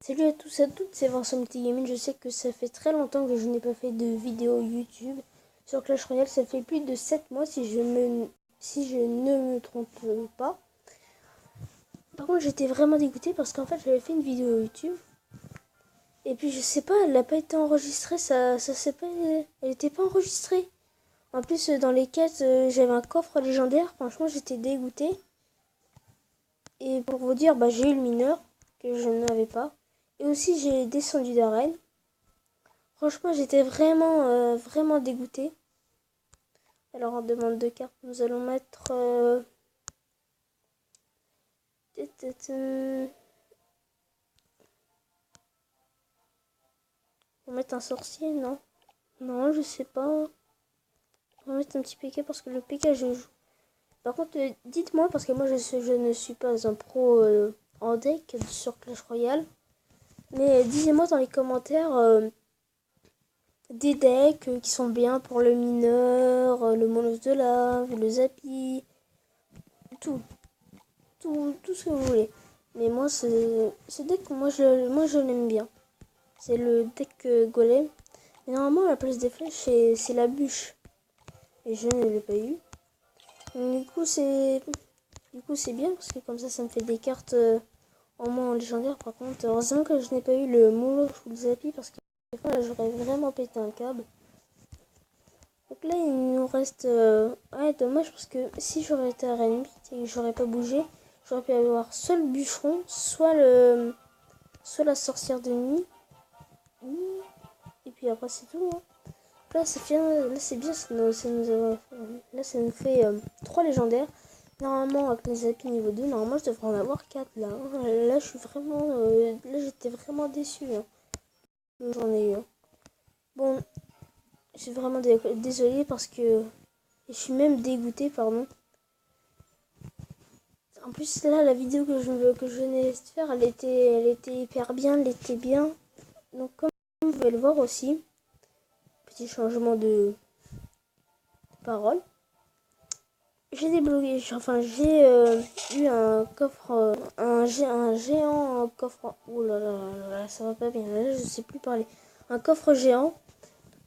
Salut à tous et à toutes, c'est Vincent Multigaming. Je sais que ça fait très longtemps que je n'ai pas fait de vidéo YouTube sur Clash Royale. Ça fait plus de 7 mois si je ne me trompe pas. Par contre, j'étais vraiment dégoûtée parce qu'en fait, j'avais fait une vidéo YouTube. Et puis, je sais pas, elle n'a pas été enregistrée. Ça s'est pas, elle était pas enregistrée. En plus, dans les quêtes, j'avais un coffre légendaire. Franchement, j'étais dégoûtée. Et pour vous dire, j'ai eu le mineur que je n'avais pas. Et aussi, j'ai descendu d'arène. Franchement, j'étais vraiment dégoûtée. Alors, en demande de carte, nous allons mettre... On va mettre un sorcier, non? Non, je sais pas. On va mettre un petit PK parce que le PK, je joue. Par contre, dites-moi, parce que moi, je ne suis pas un pro en deck sur Clash Royale. Mais dis-moi dans les commentaires des decks qui sont bien pour le mineur, le molosse de lave, le zappy, tout ce que vous voulez. Mais moi, ce deck, moi je l'aime bien. C'est le deck golem. Mais normalement, à la place des flèches, c'est la bûche. Et je ne l'ai pas eu. Donc, du coup, c'est bien parce que comme ça me fait des cartes en moins en légendaire. Par contre, heureusement que je n'ai pas eu le molosse ou le zappy parce que des fois, là, j'aurais vraiment pété un câble. Donc là, il nous reste... Ouais, dommage parce que si j'aurais été à Rennes 8 et que j'aurais pas bougé, j'aurais pu avoir soit le bûcheron, soit la sorcière de nuit. Et puis après, c'est tout. Hein. Là, c'est bien, là, ça nous fait 3 légendaires. Normalement, avec les appuis niveau 2, normalement, je devrais en avoir 4 là. Hein. Là, je suis vraiment... là, j'étais vraiment déçue. Hein. J'en ai eu. Hein. Bon, je suis vraiment désolée parce que... Je suis même dégoûtée, pardon. En plus, là, la vidéo que je venais de faire, elle était hyper bien, elle était bien. Donc, comme vous pouvez le voir aussi, petit changement de parole. J'ai débloqué, enfin, j'ai eu un coffre, un géant coffre. Oh là là là là, ça va pas bien. Là, je sais plus parler. Un coffre géant.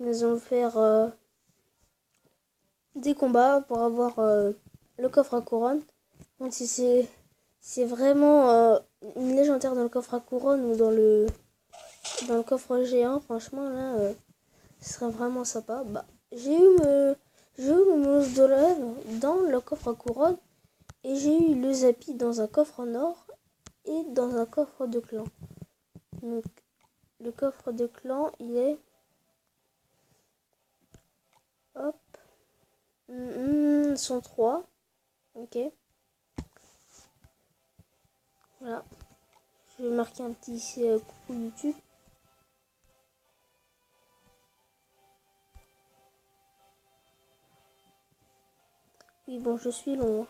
Nous allons faire des combats pour avoir le coffre à couronne. Donc, si c'est vraiment une légendaire dans le coffre à couronne ou dans le coffre géant, franchement là ce serait vraiment sympa. J'ai eu le monstre de lave dans le coffre à couronne et j'ai eu le zappy dans un coffre en or et dans un coffre de clan. Donc le coffre de clan il est 103. Ok, voilà, je vais marquer un petit coucou YouTube. Oui, bon, je suis long.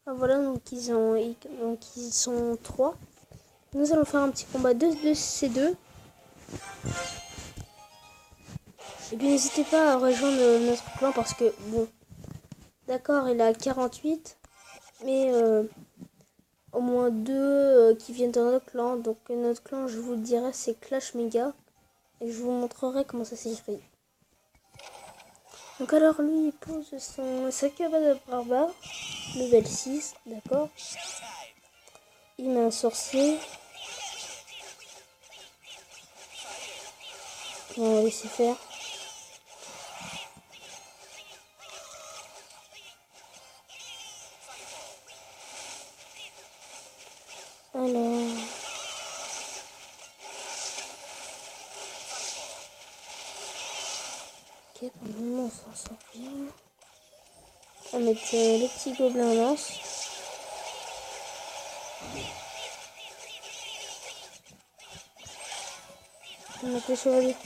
Ah, voilà, donc ils sont 3. Nous allons faire un petit combat de C2. Et puis n'hésitez pas à rejoindre notre clan parce que, bon, d'accord, il a 48, mais au moins 2 qui viennent de notre clan. Donc notre clan, je vous le dirai, c'est Clash Mega. Et je vous montrerai comment ça s'écrit. Donc alors lui, il pose sa cabane de barbare, level 6, d'accord. Il met un sorcier. On va laisser faire. Alors... Ok, pour le moment, on s'en sort bien. On va mettre les petits gobelins lance. On va mettre le chevalier.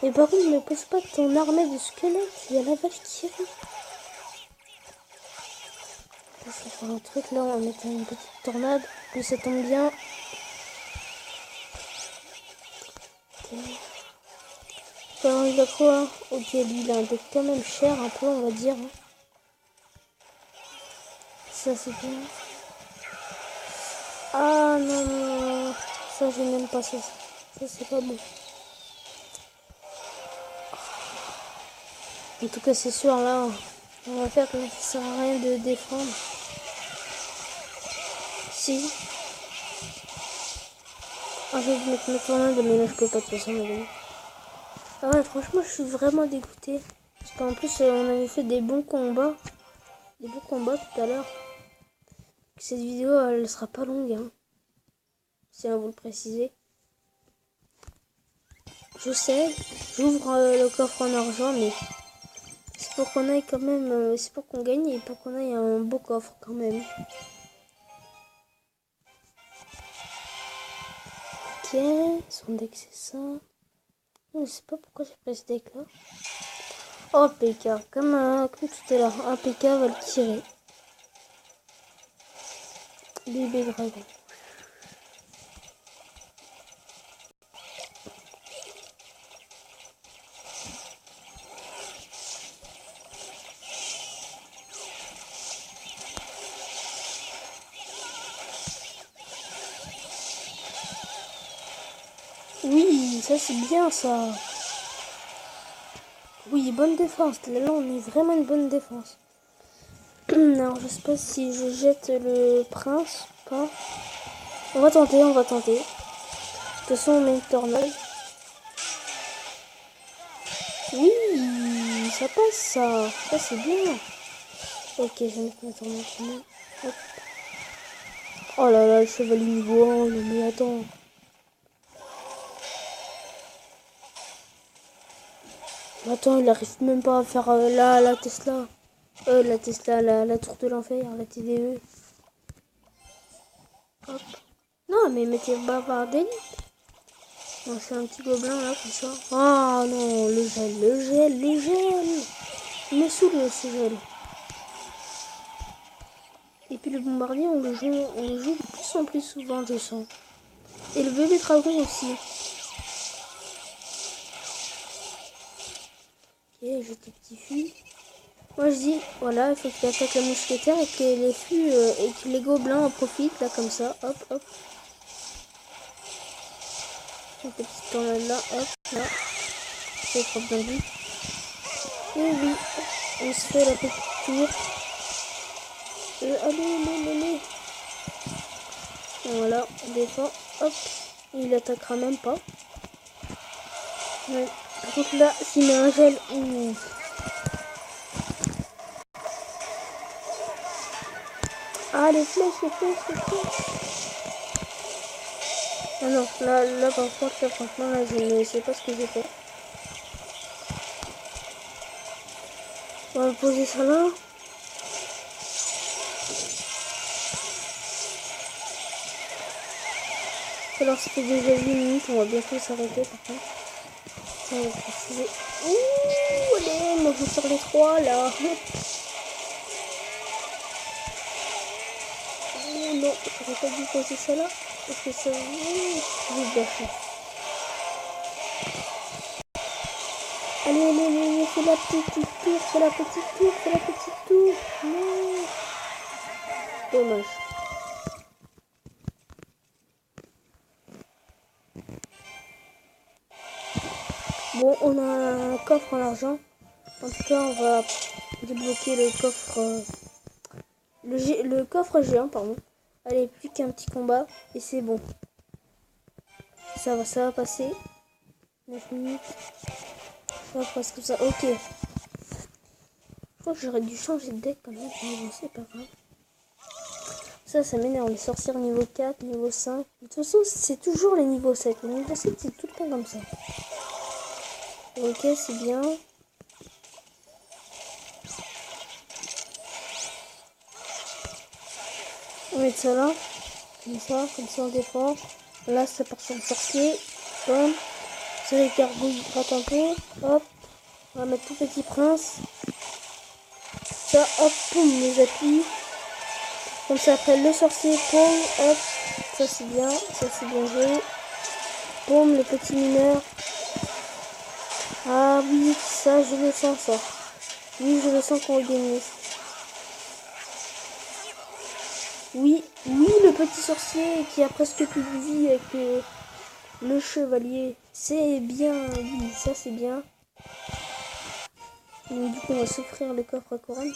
Mais par contre, ne pose pas ton armée de squelettes. Il y a la vache qui arrive. On va faire un truc là. On va mettre une petite tornade. Puis ça tombe bien. Alors, il a quoi? Ok, lui, il a un deck quand même cher, un peu, on va dire. Ça, c'est bien. Ah, non, non, non. Ça, je n'aime pas ça. Ça, c'est pas bon. En tout cas, c'est sûr, là, on va faire comme ça sert à rien de défendre. Si. Ah, je vais mettre ma tornade, mais là, je peux pas de toute façon. Ah ouais, franchement, je suis vraiment dégoûtée. Parce qu'en plus, on avait fait des bons combats. Des bons combats tout à l'heure. Cette vidéo, elle sera pas longue, hein. C'est à vous le préciser. Je sais, j'ouvre le coffre en argent, mais c'est pour qu'on aille quand même, c'est pour qu'on gagne et pour qu'on aille un beau coffre quand même. Ok, son deck c'est ça. Je sais pas pourquoi j'ai pris ce deck là. Oh PK, comme tout à l'heure, un PK va le tirer. Bébé dragon. Oui, ça c'est bien ça. Oui, bonne défense. Là, on est vraiment une bonne défense. Alors, je sais pas si je jette le prince ou pas. On va tenter, on va tenter. De toute façon, on met une tornade. Oui, ça passe ça. Ça, c'est bien. Ok, je vais mettre ma tornade. Hop. Oh là là, le chevalier niveau 1. Non, mais attends. Attends, il arrive même pas à faire la Tesla. La Tesla, la tour de l'enfer, la TDE. Hop. Non, mais mettez bavard d'élite. Non, c'est un petit gobelin là, comme ça. Ah non, le gel, le gel, le gel. Il me saoule ce gel. Et puis le bombardier, on le joue de plus en plus souvent, je sens. Et le bébé dragon aussi. Ok, j'ai tes petits fûts. Moi je dis, voilà, il faut qu'il attaque la mousquetaire et que les fûts et que les gobelins en profitent, là, comme ça. Hop, hop. Une petite tornade là, hop, là. C'est trop bien vu. Et oui, on se fait la petite tour. Allez. Voilà, on défend. Hop, il attaquera même pas. Ouais. Par contre là, s'il met un gel, Ah, les flèches. Ah non, là par contre, là, franchement, là, je ne sais pas ce que j'ai fait. On va poser ça là. Alors, ça fait déjà 8 minutes, on va bientôt s'arrêter par contre. Ça va préciser. Ouh, allez, on joue sur les 3 là. Oh non, j'aurais pas dû poser ça là. Parce que ça. J'ai gâché. Allez, fais la petite tour, Non. Dommage. Bon, on a un coffre en argent. En tout cas, on va débloquer le coffre. Le coffre géant, pardon. Allez, plus qu'un petit combat. Et c'est bon. Ça va passer. 9 minutes. Ça va presque ça. Ok. Je crois que j'aurais dû changer de deck quand même. Mais bon, c'est pas grave. Ça m'énerve. Les sorcières niveau 4, niveau 5. De toute façon, c'est toujours les niveaux 7. Les niveaux 7, c'est tout le temps comme ça. Ok, c'est bien. On met ça là. Comme ça on défend. Là, ça part sur le sorcier. Bam. C'est les gargouilles gratte un peu. Hop. On va mettre tout petit prince. Ça, hop, poum, les appuis. Comme ça, après le sorcier, poum, hop. Ça c'est bien joué. Poum, le petit mineur. Ah oui, ça, je le sens, ça. Oui, je le sens qu'on gagne. Oui, oui, le petit sorcier qui a presque plus de vie avec le chevalier. C'est bien, oui, ça c'est bien. Donc du coup, on va s'offrir le coffre à couronne.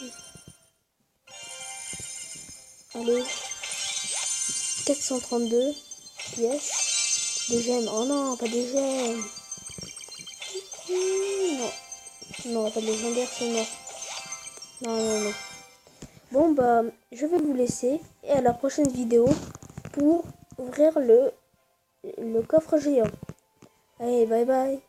Allez, 432 pièces. Des gemmes. Oh non, pas des gemmes. Non, non, pas de légendaire, c'est mort. Non, non, non. Bon, bah, je vais vous laisser. Et à la prochaine vidéo pour ouvrir le coffre géant. Allez, bye bye.